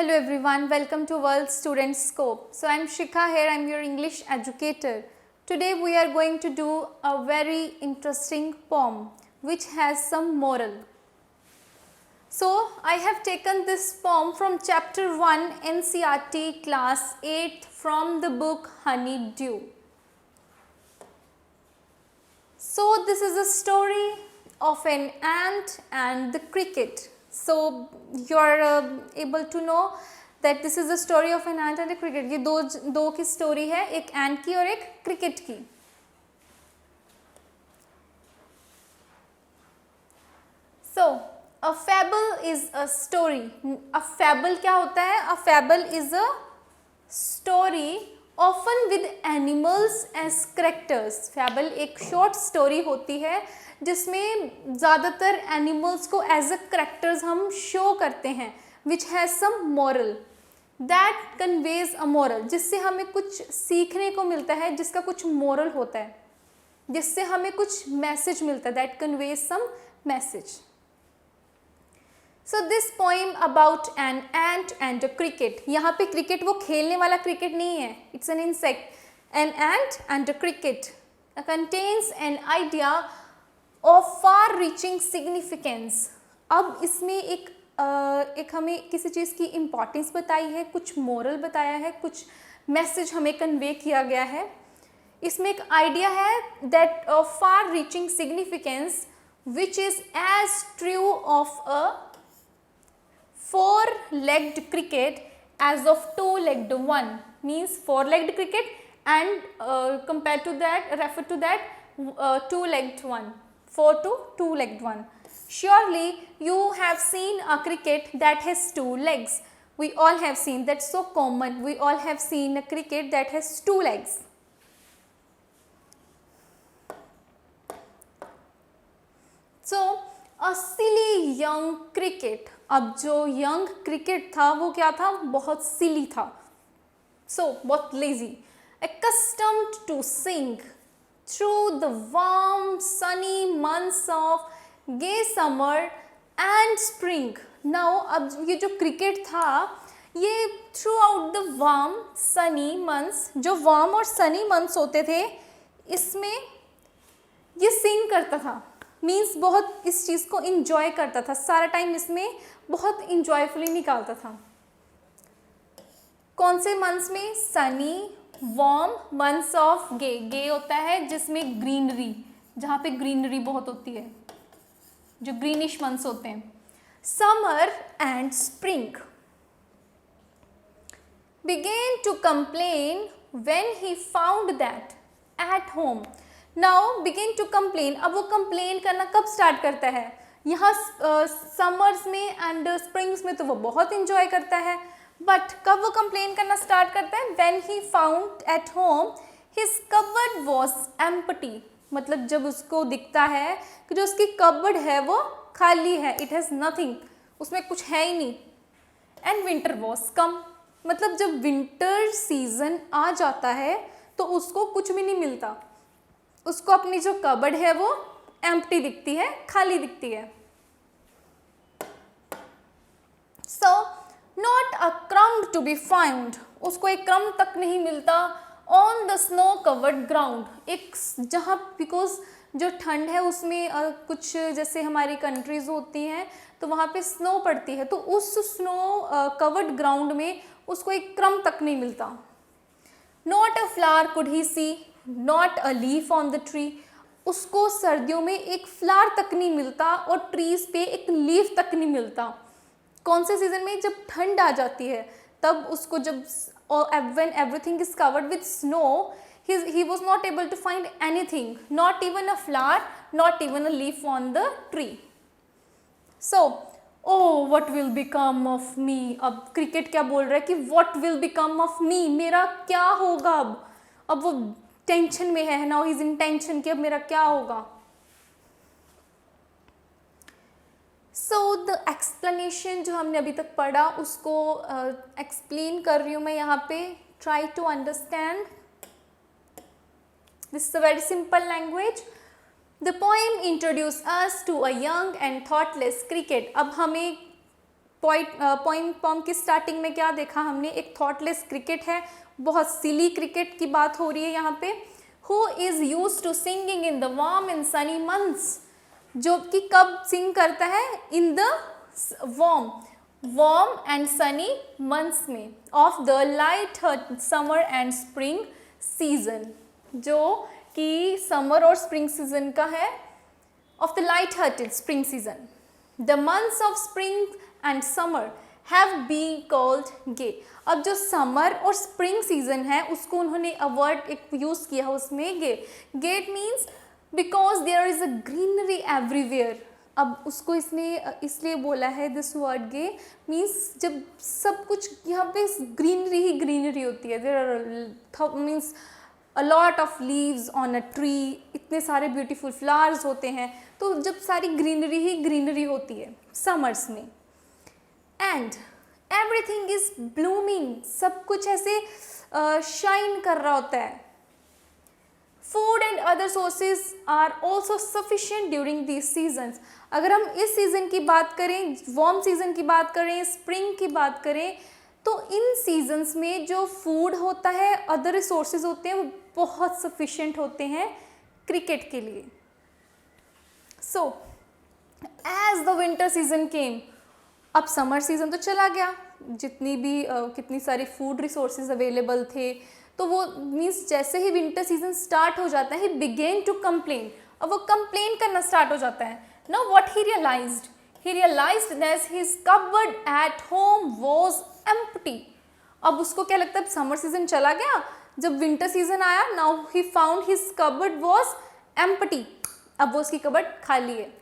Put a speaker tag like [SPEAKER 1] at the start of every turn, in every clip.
[SPEAKER 1] Hello everyone, welcome to World Student Scope. So I am Shikha here, I am your English educator. Today we are going to do a very interesting poem which has some moral. So I have taken this poem from chapter 1 NCERT class 8 from the book Honey Dew. So this is a story of an ant and the cricket. So you are able to know that this is the story of an ant and a cricket. ये दो की story है, एक ant की और एक cricket की. So a fable is a story. A fable क्या होता है? A fable is a story often with animals as characters. Fable एक short story होती है जिसमें ज़्यादातर एनिमल्स को एज अ करेक्टर्स हम शो करते हैं, which has some moral that conveys a moral, जिससे हमें कुछ सीखने को मिलता है, जिसका कुछ मोरल होता है, जिससे हमें कुछ मैसेज मिलता है, that conveys some message. So this poem about an ant and a cricket. यहाँ पे क्रिकेट वो खेलने वाला क्रिकेट नहीं है, it's an insect. An ant and a cricket contains an idea of far reaching significance. अब इसमें एक हमें किसी चीज़ की इम्पॉर्टेंस बताई है, कुछ मोरल बताया है, कुछ मैसेज हमें कन्वे किया गया है. इसमें एक आइडिया है that of far reaching significance which is as true of a 4-legged cricket as of 2-legged one. Means 4-legged cricket and compared to that, refer to that 2-legged one. 4 to 2-legged one. Surely you have seen a cricket that has 2 legs. We all have seen, that's so common. We all have seen a cricket that has 2 legs. So a silly young cricket. अब जो young cricket था वो क्या था? बहुत silly था. So बहुत lazy. Accustomed to sing through the warm sunny months of gay summer and spring. Now अब ये जो cricket था ये throughout the warm sunny months, जो warm और sunny months होते थे, इसमें ये sing करता था. मीन्स बहुत इस चीज़ को enjoy करता था, सारा टाइम इसमें बहुत enjoyfully निकालता था. कौन से months में? sunny warm months of gay. gay होता है जिसमें ग्रीनरी, जहाँ पे ग्रीनरी बहुत होती है, जो ग्रीनिश months होते हैं. Summer and spring. Began to complain when he found that at home. Now begin to complain. अब वो complain करना कब start करता है? यहाँ summers में and springs में तो वो बहुत enjoy करता है, बट कब वो कंप्लेन करना स्टार्ट करता है? When he found at home his cupboard was empty. मतलब जब उसको दिखता है कि जो उसकी कबर्ड है वो खाली है, it has nothing, उसमें कुछ है ही नहीं. And winter was come. मतलब जब विंटर सीजन आ जाता है तो उसको कुछ भी नहीं मिलता, उसको अपनी जो कबर्ड है वो एम्प्टी दिखती है, खाली दिखती है. So Not a crumb to be found. उसको एक क्रम तक नहीं मिलता. On the snow covered ground. एक जहाँ बिकॉज जो ठंड है उसमें कुछ जैसे हमारी कंट्रीज होती हैं तो वहाँ पे स्नो पड़ती है, तो उस स्नो कवर्ड ग्राउंड में उसको एक क्रम तक नहीं मिलता. Not a flower could he see, not a leaf on the tree. उसको सर्दियों में एक फ्लावर तक नहीं मिलता और ट्रीज पे एक लीफ तक नहीं मिलता. कौन से सीजन में? जब ठंड आ जाती है तब उसको, जब when everything is covered with snow, he was not able to find anything, not even a flower, not even a leaf on the tree. So oh what will become of me. अब cricket क्या बोल रहा है कि what will become of me, मेरा क्या होगा. अब वो टेंशन में है, now he's in tension कि अब मेरा क्या होगा. सो द एक्सप्लेनेशन जो हमने अभी तक पढ़ा उसको एक्सप्लेन कर रही हूँ मैं यहाँ पे. Try to understand. This is a very simple language. The poem introduce us to a young and thoughtless cricket. अब हमें पोइम की स्टार्टिंग में क्या देखा हमने, एक थॉटलेस क्रिकेट है, बहुत सिली क्रिकेट की बात हो रही है यहाँ पे। Who is use to singing in the warm and sunny months, जो कि कब सिंग करता है, in the warm and sunny months में of the light summer and spring season, जो कि समर और स्प्रिंग सीजन का है, of the light hearted spring season. The months of spring and summer have been called gay. अब जो summer और spring season है उसको उन्होंने अ वर्ड एक यूज किया है उसमें, gay. Gay means because there is a greenery everywhere. अब उसको इसने इसलिए बोला है, दिस वर्ड गे मीन्स जब सब कुछ यहाँ पे ग्रीनरी ही ग्रीनरी होती है, there are means a lot of leaves on a tree, इतने सारे ब्यूटीफुल फ्लावर्स होते हैं, तो जब सारी ग्रीनरी ही ग्रीनरी होती है समर्स में। एंड एवरीथिंग इज ब्लूमिंग, सब कुछ ऐसे शाइन कर रहा होता है। Food and other sources are also sufficient during this seasons. अगर हम इस सीज़न की बात करें, वार्म सीज़न की बात करें, स्प्रिंग की बात करें, तो इन सीजन्स में जो फूड होता है, अदर रिसोर्सेज होते हैं, वो बहुत सफिशिएंट होते हैं क्रिकेट के लिए। So as the winter season came, अब समर सीजन तो चला गया, जितनी भी कितनी सारी फूड रिसोर्सेज अवेलेबल थे, तो वो मीन्स जैसे ही विंटर सीजन स्टार्ट हो जाता है, ही बिगेन टू कंप्लेन, अब वो कंप्लेन करना स्टार्ट हो जाता है। Now what he realised that his cupboard at home was empty. अब उसको क्या लगता है, समर सीजन चला गया, जब विंटर सीजन आया, now he found his cupboard was empty, अब वो उसकी कबर्ड खाली है,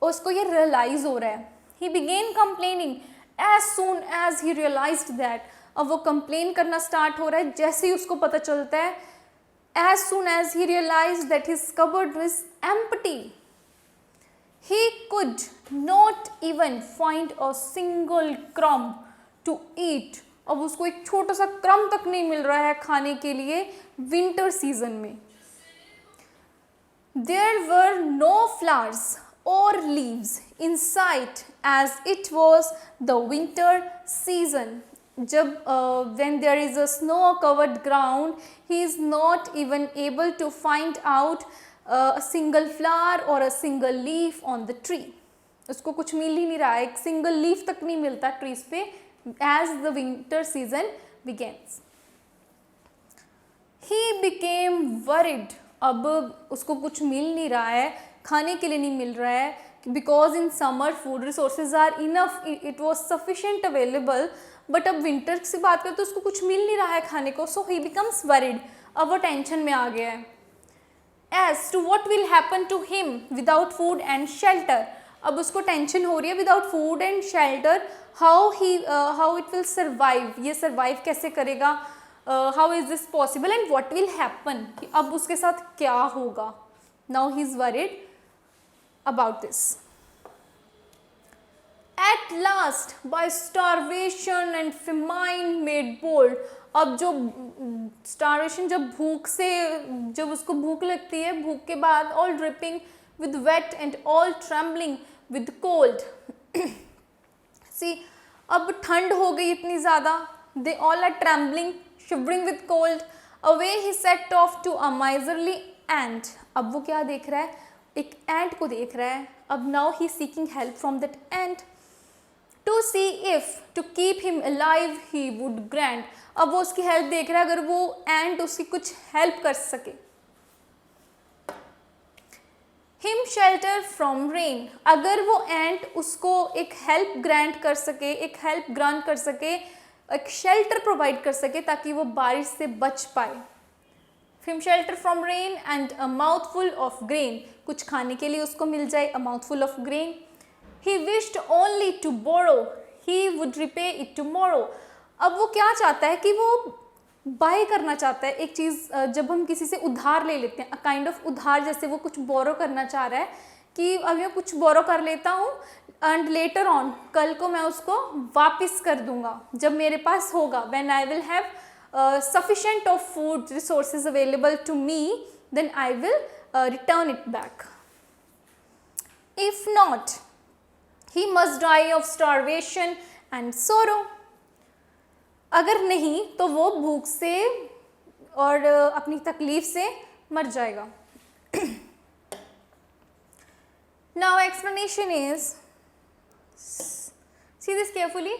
[SPEAKER 1] उसको ये रियलाइज हो रहा है। He began complaining as soon as he realised that, अब वो कंप्लेन करना स्टार्ट हो रहा है जैसे ही उसको पता चलता है, as soon as he realised that his cupboard was empty, he could not even find a single crumb to eat। अब उसको एक छोटा सा क्रम तक नहीं मिल रहा है खाने के लिए विंटर सीजन में। There were no flowers or leaves in sight as it was the winter season। जब when there is a snow covered ground, he is not even able to find out a single flower or a single leaf on the tree। उसको कुछ मिल ही नहीं रहा है, एक single leaf तक नहीं मिलता ट्रीज पे as the winter season begins। He became worried, अब उसको कुछ मिल नहीं रहा है, खाने के लिए नहीं मिल रहा है, because in summer food resources are enough, it was sufficient available, but अब विंटर की बात करें तो उसको कुछ मिल नहीं रहा है खाने को, so he becomes worried, अब वो टेंशन में आ गया है। As to what will happen to him without food and shelter, अब उसको टेंशन हो रही है without food and shelter, how it will survive, ये survive कैसे करेगा, how is this possible and what will happen, अब उसके साथ क्या होगा। Now he is worried about this। At last by starvation and famine made bold, अब जो स्टारवेशन, जब भूख से, जब उसको भूख लगती है, भूख के बाद all dripping with wet and all trembling with cold. See अब ठंड हो गई इतनी ज़्यादा, they all are trembling shivering with cold. Away he set off to a miserly ant, अब वो क्या देख रहा है, एक एंट को देख रहा है। अब now he seeking help from that ant to see if to keep him alive he would grant, अब वो उसकी हेल्प देख रहा है, अगर वो एंट उसकी कुछ हेल्प कर सके। हिम शेल्टर फ्रॉम रेन, अगर वो एंट उसको एक हेल्प ग्रांट कर सके, एक हेल्प ग्रांट कर सके, एक शेल्टर प्रोवाइड कर सके ताकि वो बारिश से बच पाए। Him shelter from rain and a mouthful of grain, कुछ खाने के लिए उसको मिल जाए, a mouthful of grain. He wished only to borrow, he would repay it tomorrow। अब वो क्या चाहता है कि वो बाय करना चाहता है एक चीज़, जब हम किसी से उधार ले लेते हैं, काइंड ऑफ उधार, जैसे वो कुछ बोरो करना चाह रहा है कि अब मैं कुछ बोरो कर लेता हूँ एंड लेटर ऑन, कल को मैं उसको वापस कर दूंगा जब मेरे पास होगा, when I will have sufficient of food resources available to me, then I will return it back। If not, he must die of starvation and sorrow. अगर नहीं तो वो भूख से और अपनी तकलीफ से मर जाएगा. Now explanation is, see this carefully,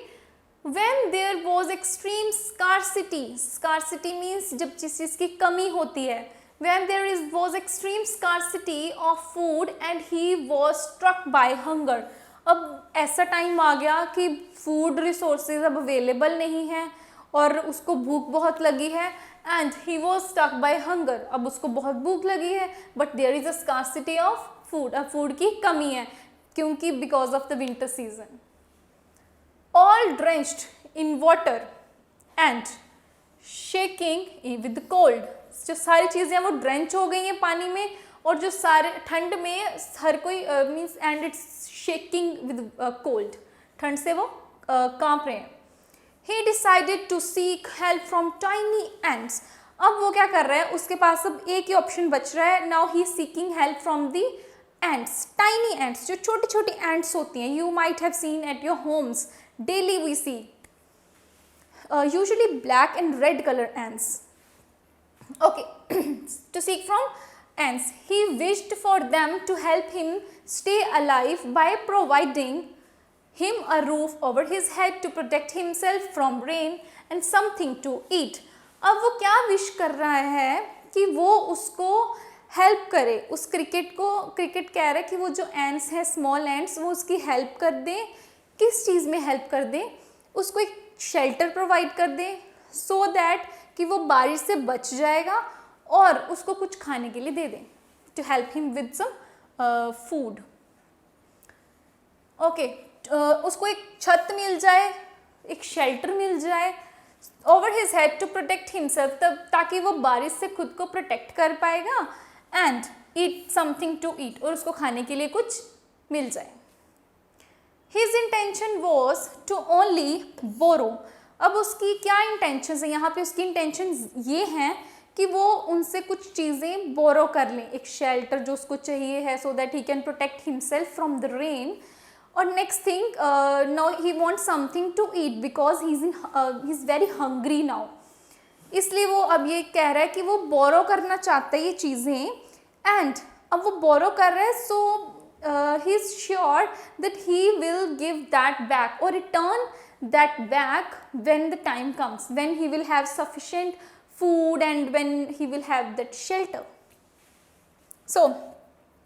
[SPEAKER 1] when there was extreme scarcity, scarcity means जब जिस चीज़ की कमी होती है, when there was extreme scarcity of food and he was struck by hunger. अब ऐसा टाइम आ गया कि फूड रिसोर्सेज अब अवेलेबल नहीं है और उसको भूख बहुत लगी है, and he was stuck by hunger. अब उसको बहुत भूख लगी है, but there is a scarcity of food, अब फूड की कमी है क्योंकि because of the winter season. All drenched in water and shaking with cold. जो सारी चीज़ें वो ड्रेंच हो गई हैं पानी में, और जो सारे ठंड में हर कोई means and it's shaking with cold, ठंड से वो कांप रहे हैं. He decided to seek help from tiny ants. अब वो क्या कर रहा है, उसके पास अब एक ही ऑप्शन बच रहा है. Now he is seeking help from the ants, tiny ants, जो छोटी छोटी ants होती हैं. You might have seen at your homes. Daily we see. Usually black and red color ants. Okay, to seek from ants. He wished for them to help him stay alive by providing him a roof over his head to protect himself from rain and something to eat. अब वो क्या wish कर रहा है कि वो उसको help करे, उस क्रिकेट कह रहा है कि वो जो एंड्स हैं, स्मॉल एंड्स, वो उसकी हेल्प कर दे. किस चीज़ में हेल्प कर दे, उसको एक शेल्टर प्रोवाइड कर दे, सो दैट कि वो बारिश से बच जाएगा और उसको कुछ खाने के लिए दे दें, to help him with some food. Okay, उसको एक छत मिल जाए, एक शेल्टर मिल जाए over his head to protect himself, तब ताकि वो बारिश से खुद को प्रोटेक्ट कर पाएगा, and eat something to eat, और उसको खाने के लिए कुछ मिल जाए. His intention was to only borrow. अब उसकी क्या इंटेंशन है यहाँ पे, उसकी इंटेंशन ये हैं कि वो उनसे कुछ चीज़ें बोरो कर लें, एक शेल्टर जो उसको चाहिए है, so that he can protect himself from the rain. और next thing, now he wants something to eat because he is very hungry now. इसलिए वो अब ये कह रहा है कि वो बोरो करना चाहता है ये चीज़ें, एंड अब वो बोरो कर रहा है, so he is sure that he will give that back और return that back when the time comes, when he will have sufficient food and when he will have that shelter. So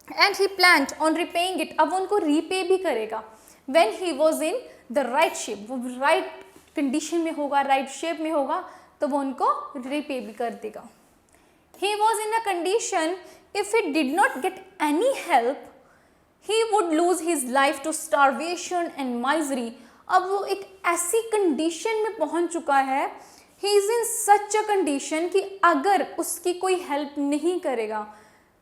[SPEAKER 1] and he planned on repaying it. अब उनको repay भी करेगा when he was in the right shape. वो right condition में होगा, right shape में होगा, तो वो उनको repay भी कर देगा. He was in a condition, if he did not get any help, he would lose his life to starvation and misery. अब वो एक ऐसी condition में पहुंच चुका है, he is in such a condition कि अगर उसकी कोई help नहीं करेगा,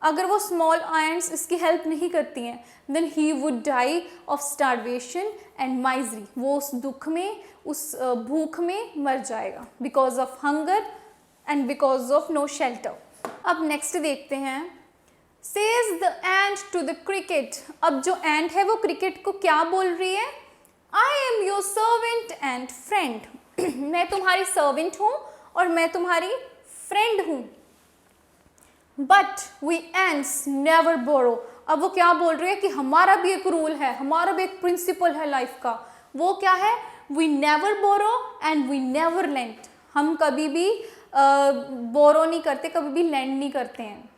[SPEAKER 1] अगर वो स्मॉल आयंस इसकी हेल्प नहीं करती हैं, then he would die of starvation and misery. वो उस दुख में, उस भूख में मर जाएगा, because of hunger and because of no shelter. अब नेक्स्ट देखते हैं. Says the ant to the cricket. अब जो एंट है वो क्रिकेट को क्या बोल रही है, I am your servant and friend. मैं तुम्हारी सर्वेंट हूँ और मैं तुम्हारी फ्रेंड हूँ. बट वी एंड्स नेवर बोरो. अब वो क्या बोल रही है कि हमारा भी एक रूल है, हमारा भी एक प्रिंसिपल है लाइफ का. वो क्या है, we never borrow and we never lend. हम कभी भी बोरो नहीं करते, कभी भी लैंड नहीं करते हैं.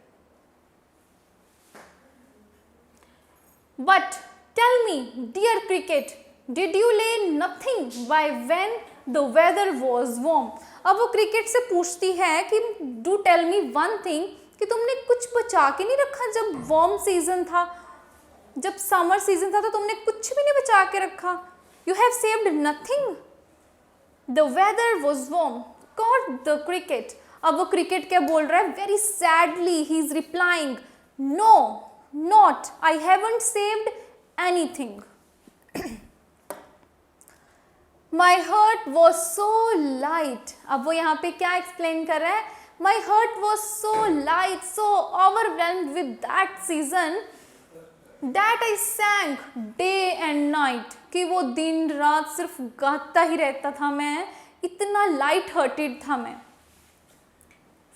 [SPEAKER 1] But tell me dear cricket, did you lay nothing by when the weather was warm. अब वो क्रिकेट से पूछती है कि do tell me one thing, कि तुमने कुछ बचा के नहीं रखा जब वार्म सीजन था, जब समर सीजन था, तो तुमने कुछ भी नहीं बचा के रखा. You have saved nothing. The weather was warm, caught the cricket. अब वो क्रिकेट क्या बोल रहा है, very sadly he is replying, no not, I haven't saved anything. My heart was so light. अब वो यहाँ पे क्या एक्सप्लेन कर रहा है, My heart was so light, so overwhelmed with that season that I सैंग day and night, कि वो दिन रात सिर्फ गाता ही रहता था मैं, इतना लाइट हार्टेड था मैं.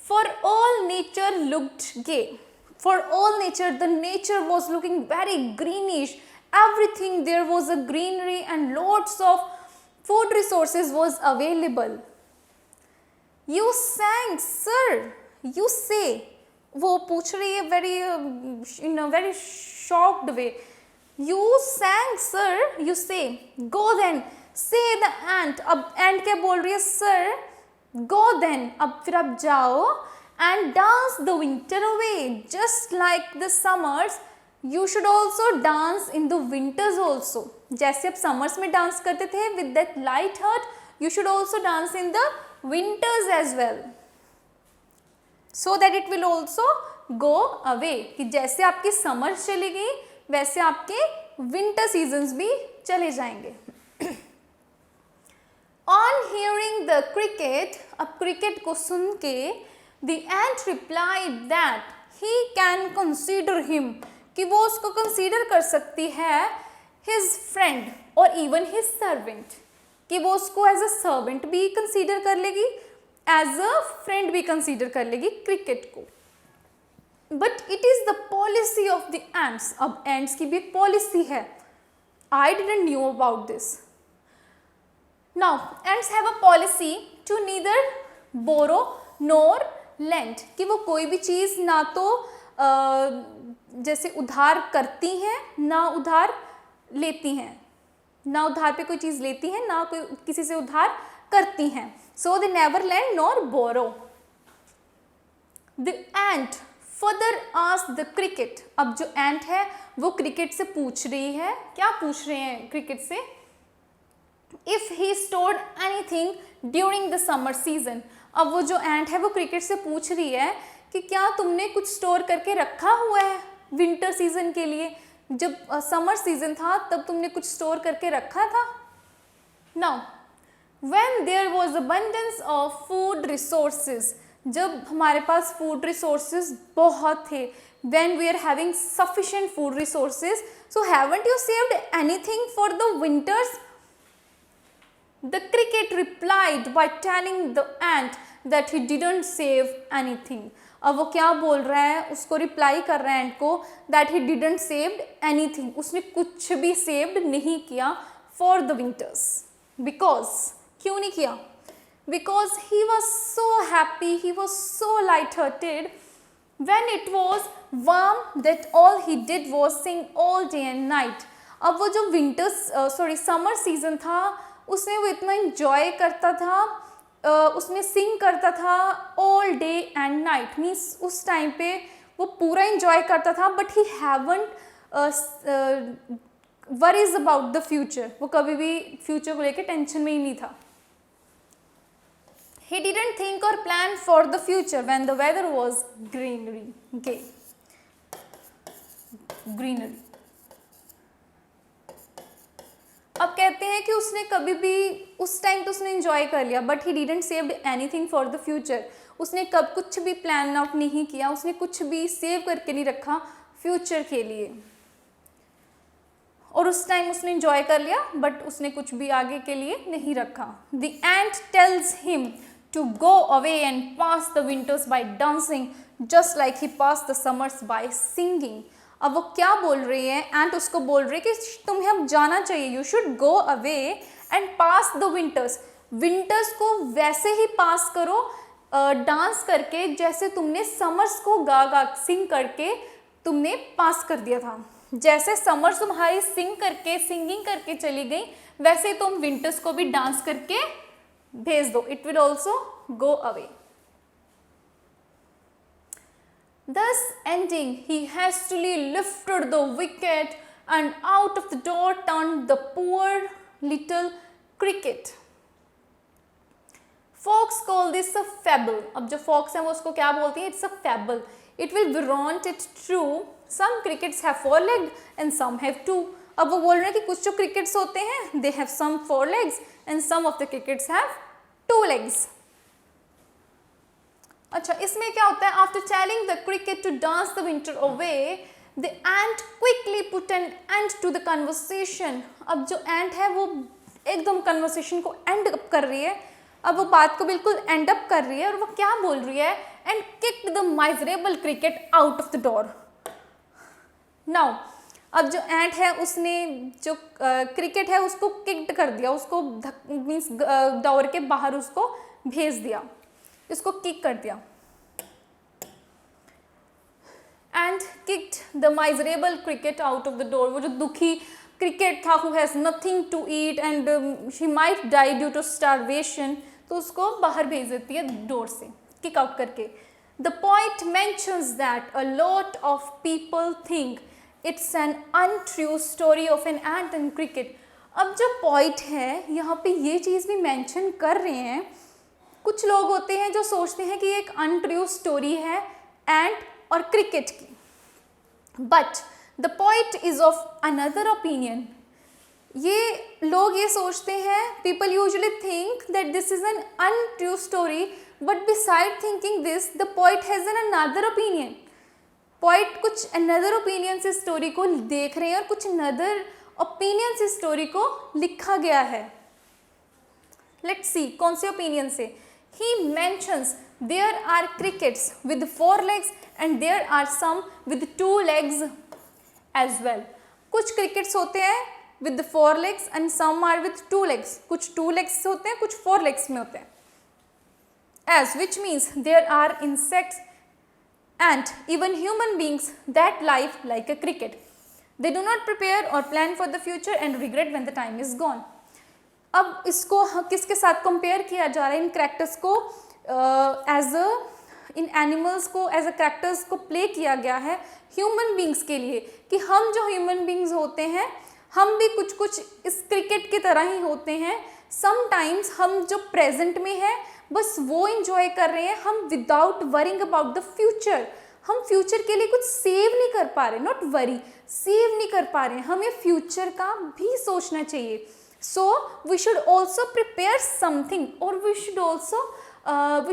[SPEAKER 1] For all nature looked gay. For all nature, the nature was looking very greenish. Everything there was a greenery and lots of food resources was available. You sang, sir. You say. वो पूछ रही है very in a very shocked way. You sang, sir. You say. Go then. Say the ant. अब ant क्या बोल रही है? Sir. Go then, अब फिर आप जाओ and dance the winter away, just like the summers. You should also dance in the winters also. जैसे आप summers में डांस करते थे with that light heart, you should also dance in the winters as well, so that it will also go away. कि जैसे आपकी summers चली गई वैसे आपके winter seasons भी चले जाएंगे. On hearing the cricket, अब cricket को सुन के, the ant replied that he can consider him, कि वो उसको consider कर सकती है his friend और even his servant, कि वो उसको as a servant भी consider कर लेगी, as a friend भी consider कर लेगी cricket को. But it is the policy of the ants. अब ants की भी एक policy है. I didn't know about this. Now, ants have a policy to neither borrow nor lend, कि वो कोई भी चीज़ ना तो जैसे उधार करती हैं ना उधार लेती हैं, ना उधार पे कोई चीज़ लेती हैं ना कोई किसी से उधार करती हैं. So they never lend nor borrow. The ant further asked the cricket. अब जो ant है वो क्रिकेट से पूछ रही है, क्या पूछ रहे हैं क्रिकेट से? If he stored anything during the summer season. अब वो जो एंट है वो क्रिकेट से पूछ रही है कि क्या तुमने कुछ स्टोर करके रखा हुआ है विंटर सीजन के लिए, जब समर सीजन था तब तुमने कुछ स्टोर करके रखा था. Now, when there was abundance of food resources, जब हमारे पास फूड रिसोर्सेज बहुत थे, when we are having sufficient food resources, so haven't you saved anything for the winters? The cricket replied by telling the ant that he didn't save anything. अब वो क्या बोल रहा है, उसको रिप्लाई कर रहा है एंट को that he didn't saved anything. उसने कुछ भी saved नहीं किया for the winters. Because क्यों नहीं किया? Because he was so happy, he was so light-hearted when it was warm that all he did was sing all day and night. अब वो जो समर सीजन था उसमें वो इतना इंजॉय करता था, उसमें सिंग करता था all day and night, means उस टाइम पे वो पूरा इंजॉय करता था. But he haven't worries about the future, वो कभी भी फ्यूचर को लेके टेंशन में ही नहीं था. He didn't think or plan for the future when the weather was greenery. अब कहते हैं कि उसने कभी भी उस टाइम तो उसने एंजॉय कर लिया, but he didn't saved anything for the future. उसने कब कुछ भी प्लान आउट नहीं किया, उसने कुछ भी सेव करके नहीं रखा फ्यूचर के लिए. और उस टाइम उसने एंजॉय कर लिया बट उसने कुछ भी आगे के लिए नहीं रखा. The ant tells him to go away and pass the winters by dancing just like he pass the summers by singing. अब वो क्या बोल रही है, एंट उसको बोल रही है कि तुम्हें अब जाना चाहिए, you should go away and pass the winters. Winters को वैसे ही पास करो डांस करके जैसे तुमने समर्स को गा गा सिंग करके तुमने पास कर दिया था. जैसे समर्स तुम्हारी सिंगिंग करके चली गई वैसे तुम विंटर्स को भी डांस करके भेज दो. It will also go away. Thus ending, he hastily lifted the wicket and out of the door turned the poor little cricket. Folks call this a fable. अब जो folks हैं वो उसको क्या बोलती हैं? It's a fable. It will warrant it true. Some crickets have 4 legs and some have 2. अब वो बोल रहे हैं कि कुछ जो crickets होते हैं they have some 4 legs and some of the crickets have 2 legs. अच्छा, इसमें क्या होता है? After telling the cricket to dance the winter away, the ant quickly put an end to the conversation. अब जो एंट है वो एकदम कन्वर्सेशन को एंड अप कर रही है, अब वो बात को बिल्कुल एंड अप कर रही है, और वो क्या बोल रही है, and kicked the miserable cricket out of the door. Now अब जो एंट है उसने जो क्रिकेट है उसको किक्ड कर दिया, उसको मीन्स डोर के बाहर उसको भेज दिया, इसको किक कर दिया। And kicked the miserable cricket out of the door. वो जो दुखी क्रिकेट था, who has nothing to eat and she might die due to starvation, तो उसको बाहर भेज देती है डोर से किक आउट करके। The point mentions that a lot of people think it's an untrue story of an ant and cricket. अब जो पॉइंट है यहाँ पे ये चीज़ भी मेंशन कर रहे हैं, कुछ लोग होते हैं जो सोचते हैं कि एक अनट्रू स्टोरी है एंट और क्रिकेट की, but the point is of another opinion. ये लोग ये सोचते हैं, people usually think that this is an untrue story, but beside thinking this the poet has an another opinion. Poet कुछ अनदर ओपिनियन से स्टोरी को देख रहे हैं और कुछ अनदर ओपिनियन से स्टोरी को लिखा गया है। लेट्स सी कौन से ओपिनियन से। He mentions there are crickets with 4 legs and there are some with 2 legs as well. कुछ क्रिकेट्स होते हैं with 4 legs and some are with 2 legs। कुछ 2 legs होते हैं, कुछ 4 legs में होते हैं। As which means there are insects and even human beings that live like a cricket. They do not prepare or plan for the future and regret when the time is gone. अब इसको किसके साथ compare किया जा रहा है? इन characters को इन animals को एज अ कैरेक्टर्स को प्ले किया गया है ह्यूमन बींग्स के लिए, कि हम जो ह्यूमन बींग्स होते हैं हम भी कुछ कुछ इस क्रिकेट की तरह ही होते हैं। समटाइम्स हम जो प्रेजेंट में है बस वो इंजॉय कर रहे हैं, हम without worrying about the future. हम फ्यूचर के लिए कुछ सेव नहीं कर पा रहे, नॉट वरी, सेव नहीं कर पा रहे हैं। हमें फ्यूचर का भी सोचना चाहिए। So we should also prepare something, और we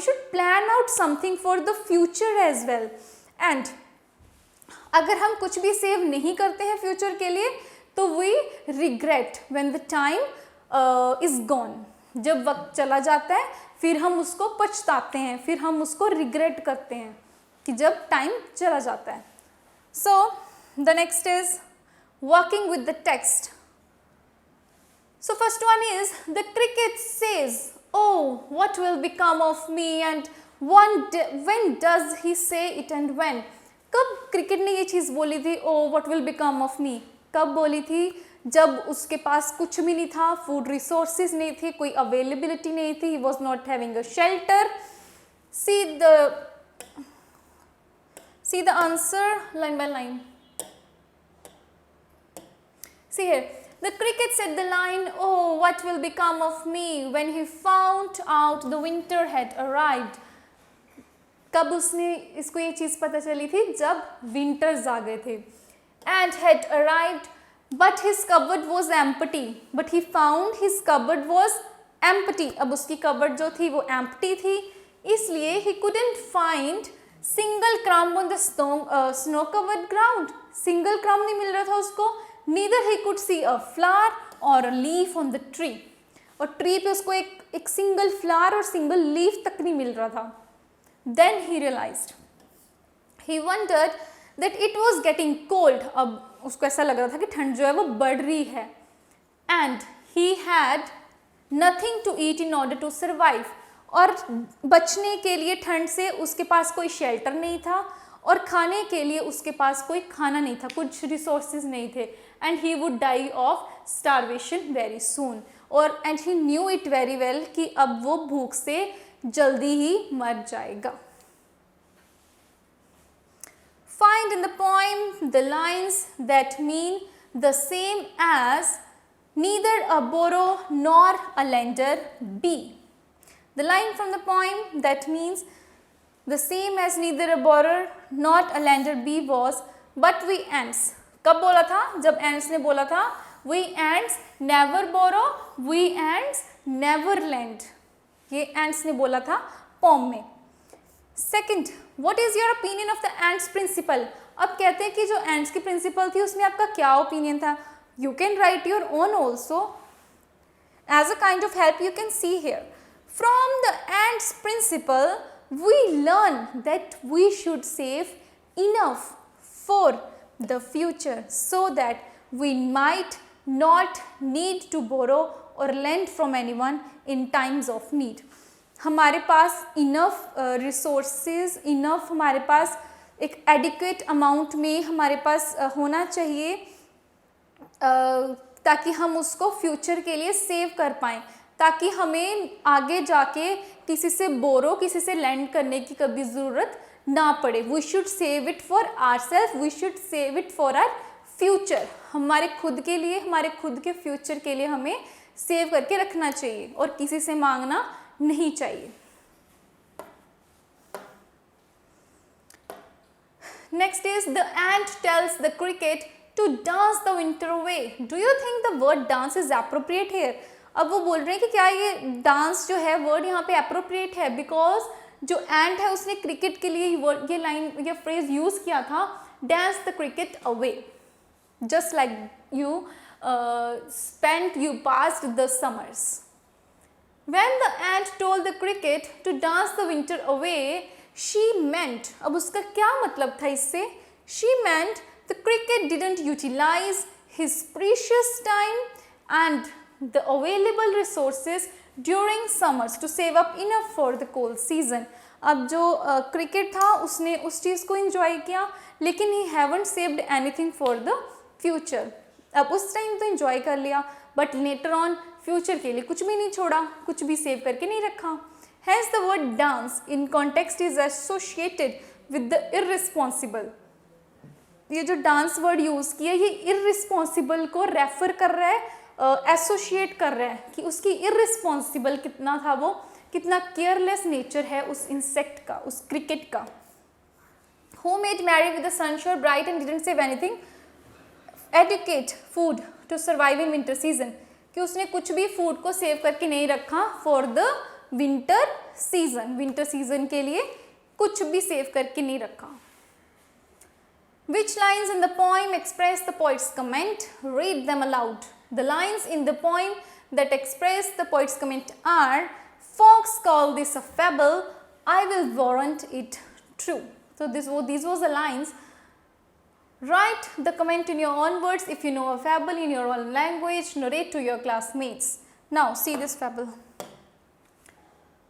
[SPEAKER 1] should plan out something for the future as well. And अगर हम कुछ भी सेव नहीं करते हैं फ्यूचर के लिए तो we regret when the time is gone. जब वक्त चला जाता है फिर हम उसको पछताते हैं, फिर हम उसको रिग्रेट करते हैं कि जब टाइम चला जाता है। So the next is working with the text. So first one is the cricket says, oh what will become of me and when does he say it and when। कब cricket ने ये चीज़ बोली थी, oh what will become of me? कब बोली थी? जब उसके पास कुछ भी नहीं था, फूड रिसोर्सेज नहीं थे, कोई अवेलेबिलिटी नहीं थी, he was not having a shelter. See the answer line by line. See here, the cricket said the line, oh what will become of me when he found out the winter had arrived। कब उसने इसको ये चीज़ पता चली थी? जब winters आ गए थे। and had arrived but his cupboard was empty, but he found his cupboard was empty। अब उसकी cupboard जो थी वो empty थी, इसलिए he couldn't find single crumb on the snow covered ground। single crumb नहीं मिल रहा था उसको। neither he could see a flower or a leaf on the tree। और ट्री पे उसको एक सिंगल फ्लावर और सिंगल लीफ तक नहीं मिल रहा था। then he realized, he wondered that it was getting cold। अब उसको ऐसा लग रहा था कि ठंड जो है वो बढ़ रही है। and he had nothing to eat in order to survive। और बचने के लिए ठंड से उसके पास कोई शेल्टर नहीं था और खाने के लिए उसके पास कोई खाना नहीं था, कुछ रिसोर्सेज नहीं थे। and he would die of starvation very soon। और and he knew it very well कि अब वो भूख से जल्दी ही मर जाएगा। Find in the poem the lines that mean the same as neither a borrower nor a lender be। The line from the poem that means the same as neither a borrower nor a lender be was, but we ants। कब बोला था? जब ants ने बोला था we ants never borrow, we ants never lend। ये ants ने बोला था poem में। Second, what is your opinion of the ants principle? अब कहते हैं कि जो एंड्स की प्रिंसिपल थी उसमें आपका क्या ओपिनियन था. You can write your own also. As a kind of help, you can see here. From the ants principle, we learn that we should save enough for the future so that we might not need to borrow or lend from anyone in times of need. हमारे पास enough resources, enough हमारे पास एक adequate amount में हमारे पास होना चाहिए ताकि हम उसको फ्यूचर के लिए सेव कर पाएँ, ताकि हमें आगे जाके किसी से बोरो, किसी से लैंड करने की कभी ज़रूरत ना पड़े. We should save it for our self, we should save it for our future. हमारे खुद के लिए, हमारे खुद के फ्यूचर के लिए हमें सेव करके रखना चाहिए और किसी से मांगना नहीं चाहिए. Next is the ant tells the cricket to dance the winter away. Do you think the word dance is appropriate here? अब वो बोल रहे हैं कि क्या ये डांस जो है वर्ड यहाँ पे अप्रोप्रिएट है, बिकॉज जो एंट है उसने क्रिकेट के लिए ये लाइन, ये फ्रेज यूज किया था, dance the cricket away, just like you spent, you passed the summers. When the ant told the cricket to dance the winter away, she meant, अब उसका क्या मतलब था इससे? She meant the cricket didn't utilize his precious time and the available resources during summers to save up enough for the cold season. अब जो cricket था उसने उस चीज़ को enjoy किया, लेकिन he haven't saved anything for the future. अब उस टाइम तो enjoy कर लिया, but later on फ्यूचर के लिए कुछ भी नहीं छोड़ा, कुछ भी सेव करके नहीं रखा. Hence the word dance in context is associated with the irresponsible. ये जो डांस वर्ड यूज़ किया ये इररिस्पॉन्सिबल को रेफर कर रहा है, एसोशिएट कर रहा है कि उसकी इररिस्पॉन्सिबल कितना था, वो कितना केयरलेस नेचर है उस इंसेक्ट का, उस क्रिकेट का. Who made merry with the sunshine bright and didn't save anything? Adequate food to survive in winter season. कि उसने कुछ भी फूड को सेव करके नहीं रखा for the winter season, winter season के लिए कुछ भी सेव करके नहीं रखा. Which lines in the poem express the poet's comment? Read them aloud. The lines in the poem that express the poet's comment are, folks call this a fable, I will warrant it true. So these was the lines. Write the comment in your own words. If you know a fable in your own language, narrate to your classmates. Now see this fable.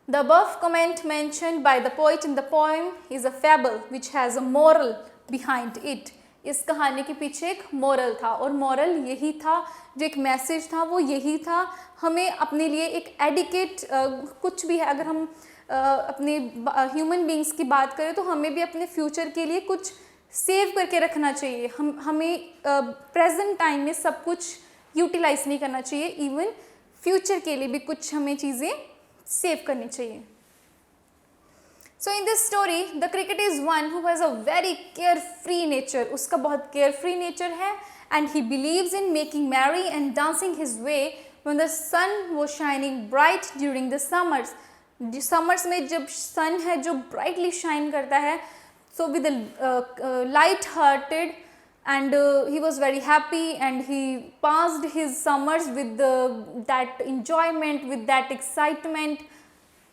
[SPEAKER 1] The above comment mentioned by the poet in the poem is a fable which has a moral behind it. इस कहानी के पीछे एक moral था और moral यही था, जो एक मैसेज था वो यही था, हमें अपने लिए एक एडिकेट कुछ भी है, अगर हम अपने ह्यूमन बींग्स की बात करें तो हमें भी अपने फ्यूचर के लिए कुछ सेव करके रखना चाहिए. हमें प्रेजेंट टाइम में सब कुछ यूटिलाइज नहीं करना चाहिए, इवन फ्यूचर के लिए भी कुछ हमें चीज़ें सेव करनी चाहिए. So in this story, the cricket is one who has a very carefree nature. उसका बहुत carefree nature है, and he believes in making merry and dancing his way when the sun was shining bright during the summers. Summers में जब sun है जो brightly shine करता है, so with the light-hearted, and he was very happy, and he passed his summers with that enjoyment, with that excitement.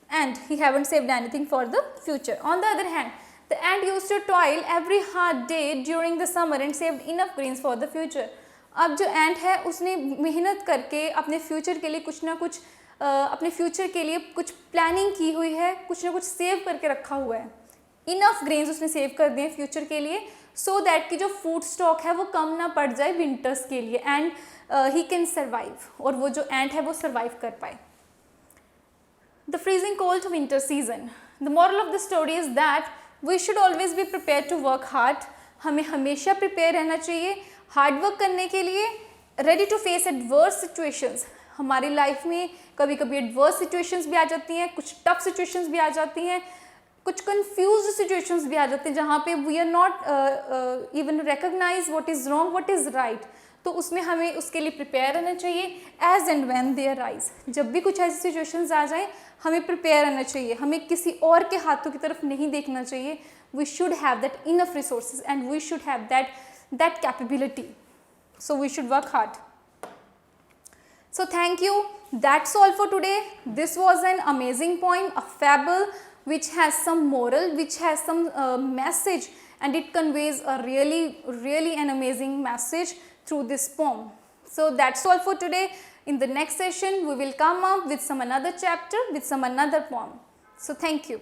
[SPEAKER 1] And he haven't saved anything for the future. On the other hand, the ant used to toil every hard day during the summer and saved enough grains for the future. अब जो ant है उसने मेहनत करके अपने future के लिए कुछ ना कुछ अपने फ्यूचर के लिए कुछ प्लानिंग की हुई है, कुछ ना कुछ सेव करके रखा हुआ है. इनफ ग्रेन्स उसने सेव कर दिए फ्यूचर के लिए, सो दैट कि जो फूड स्टॉक है वो कम ना पड़ जाए विंटर्स के लिए, एंड ही कैन सर्वाइव, और वो जो एंट है वो सर्वाइव कर पाए. The freezing cold winter season. The moral of the story is that we should always be prepared to work hard. हमें हमेशा प्रिपेयर रहना चाहिए हार्ड वर्क करने के लिए, ready to face adverse situations. हमारी लाइफ में कभी कभी एडवर्स सिचुएशंस भी आ जाती हैं, कुछ टफ सिचुएशंस भी आ जाती हैं, कुछ कंफ्यूज सिचुएशंस भी आ जाते हैं जहाँ पे we are not even recognise what is wrong, what is right. तो उसमें हमें उसके लिए प्रिपेयर रहना चाहिए as and when there rise. जब भी कुछ ऐसी सिचुएशंस आ जाए हमें प्रिपेयर रहना चाहिए, हमें किसी और के हाथों की तरफ नहीं देखना चाहिए। We should have that enough resources and we should have that capability, so we should work hard. So thank you, that's all for today. This was an amazing poem, a fable which has some moral, which has some message, and it conveys a really an amazing message through this poem. So that's all for today. In the next session we will come up with some another chapter with some another poem. So thank you.